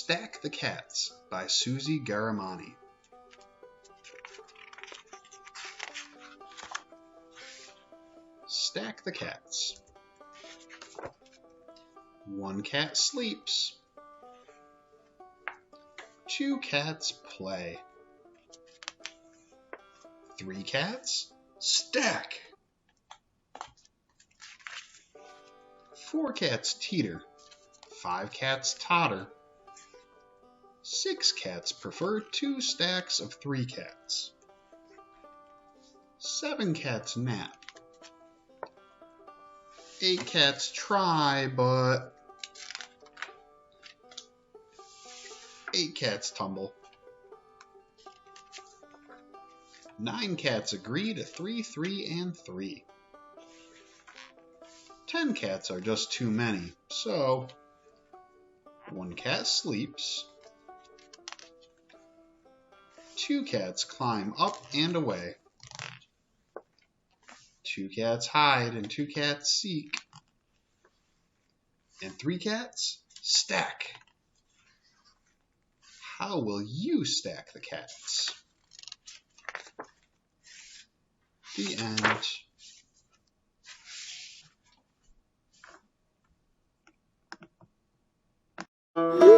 Stack the Cats by Susie Ghahremani. Stack the cats. 1 cat sleeps. 2 cats play. 3 cats stack. 4 cats teeter. 5 cats totter. 6 cats prefer 2 stacks of 3 cats. 7 cats nap. 8 cats try, but 8 cats tumble. 9 cats agree to 3, 3, and 3. 10 cats are just too many, so 1 cat sleeps. 2 cats climb up and away. 2 cats hide and 2 cats seek. And 3 cats stack. How will you stack the cats? The end.